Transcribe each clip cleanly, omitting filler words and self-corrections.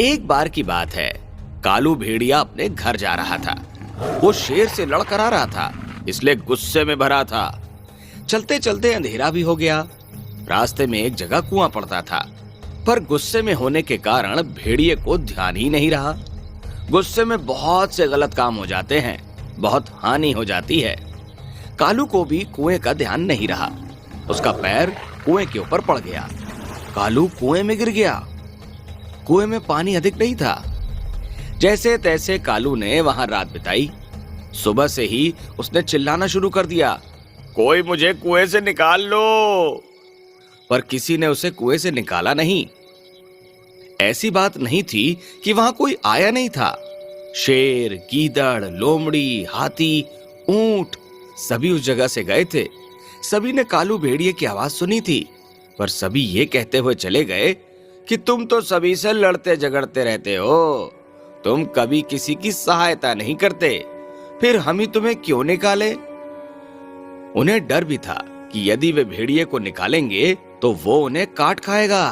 एक बार की बात है, कालू भेड़िया अपने घर जा रहा था। वो शेर से लड़कर आ रहा था, इसलिए गुस्से में भरा था। चलते चलते अंधेरा भी हो गया। रास्ते में एक जगह कुआं पड़ता था, पर गुस्से में होने के कारण भेड़िए को ध्यान ही नहीं रहा। गुस्से में बहुत से गलत काम हो जाते हैं, बहुत हानि हो जाती है। कालू को भी कुएं का ध्यान नहीं रहा। उसका पैर कुएं के ऊपर पड़ गया। कालू कुएं में गिर गया। कुएं में पानी अधिक नहीं था। जैसे तैसे कालू ने वहां रात बिताई। सुबह से ही उसने चिल्लाना शुरू कर दिया, कोई मुझे कुएं से निकाल लो। पर किसी ने उसे कुएं से निकाला नहीं। ऐसी बात नहीं थी कि वहां कोई आया नहीं था। शेर, गीदड़, लोमड़ी, हाथी, ऊंट सभी उस जगह से गए थे। सभी ने कालू भेड़िए की आवाज सुनी थी, पर सभी ये कहते हुए चले गए कि तुम तो सभी से लड़ते झगड़ते रहते हो, तुम कभी किसी की सहायता नहीं करते, फिर हम ही तुम्हें क्यों निकाले। उन्हें डर भी था कि यदि वे भेड़िए को निकालेंगे तो वो उन्हें काट खाएगा।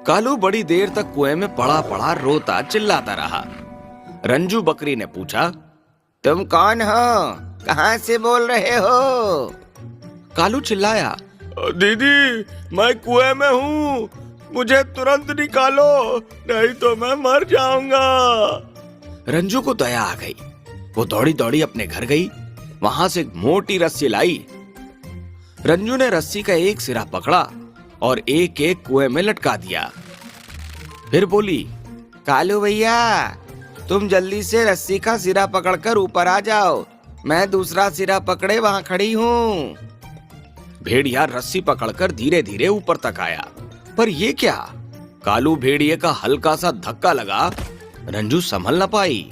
कालू बड़ी देर तक कुएं में पड़ा पड़ा रोता चिल्लाता रहा। रंजू बकरी ने पूछा, तुम कौन हो, कहां से बोल रहे हो? कालू चिल्लाया, दीदी मैं कुएं में हूँ, मुझे तुरंत निकालो, नहीं तो मैं मर जाऊंगा। रंजू को दया आ गई। वो दौड़ी दौड़ी अपने घर गई। वहां से एक मोटी रस्सी लाई। रंजू ने रस्सी का एक सिरा पकड़ा और एक एक कुएं में लटका दिया। फिर बोली, कालू भैया तुम जल्दी से रस्सी का सिरा पकड़कर ऊपर आ जाओ, मैं दूसरा सिरा पकड़े वहां खड़ी हूँ। भेड़िया रस्सी पकड़कर धीरे धीरे ऊपर तक आया, पर ये क्या? कालू भेड़िए का हल्का सा धक्का लगा। रंजू संभल न पाई,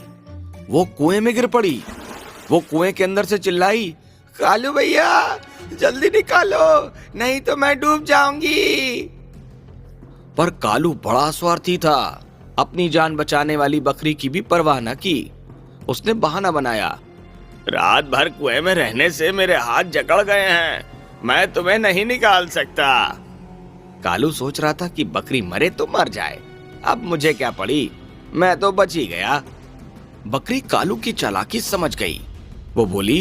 वो कुएं में गिर पड़ी। वो कुएं के अंदर से चिल्लाई, कालू भैया जल्दी निकालो, नहीं तो मैं डूब जाऊंगी। पर कालू बड़ा स्वार्थी था, अपनी जान बचाने वाली बकरी की भी परवाह न की। उसने बहाना बनाया, रात भर कुएं में रहने से मेरे हाथ जकड़ गए हैं, मैं तुम्हें नहीं निकाल सकता। कालू सोच रहा था कि बकरी मरे तो मर जाए, अब मुझे क्या पड़ी, मैं तो बच ही गया। बकरी कालू की चालाकी समझ गई। वो बोली,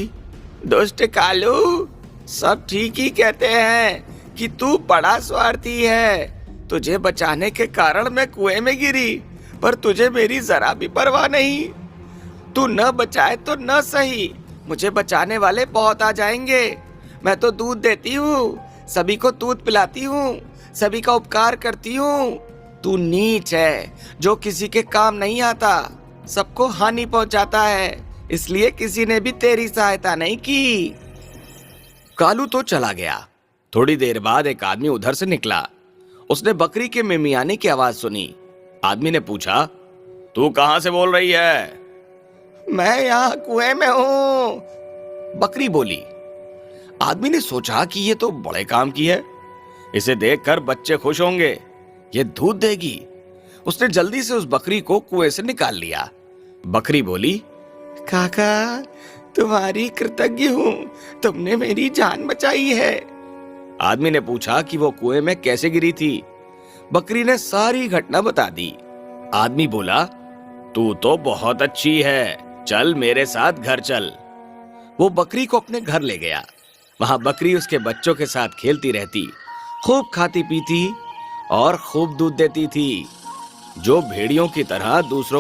दुष्ट कालू, सब ठीक ही कहते हैं कि तू बड़ा स्वार्थी है। तुझे बचाने के कारण मैं कुएं में गिरी, पर तुझे मेरी जरा भी परवाह नहीं। तू न बचाए तो न सही, मुझे बचाने वाले बहुत आ जाएंगे। मैं तो दूध देती हूँ, सभी को दूध पिलाती हूँ, सभी का उपकार करती हूँ। तू नीच है जो किसी के काम नहीं आता, सबको हानि पहुंचाता है, इसलिए किसी ने भी तेरी सहायता नहीं की। कालू तो चला गया। थोड़ी देर बाद एक आदमी उधर से निकला। उसने बकरी के मिमियाने की आवाज सुनी। आदमी ने पूछा, तू कहां से बोल रही है? मैं यहाँ कुएं में हूँ, बकरी बोली। आदमी ने सोचा कि ये तो बड़े काम की है, इसे देखकर बच्चे खुश होंगे, ये दूध देगी। उसने जल्दी से उस बकरी को कुएं से निकाल लिया। बकरी बोली, काका तुम्हारी कृतज्ञ हूँ, तुमने मेरी जान बचाई है। आदमी ने पूछा कि वो कुएं में कैसे गिरी थी। बकरी ने सारी घटना बता दी। आदमी बोला, तू तो बहुत अच्छी है, चल मेरे साथ घर चल। वो बकरी को अपने घर ले गया। वहां बकरी उसके बच्चों के साथ खेलती रहती, खूब खाती पीती और खूब दूध देती थी। जो भेड़ियों की तरह दूसरों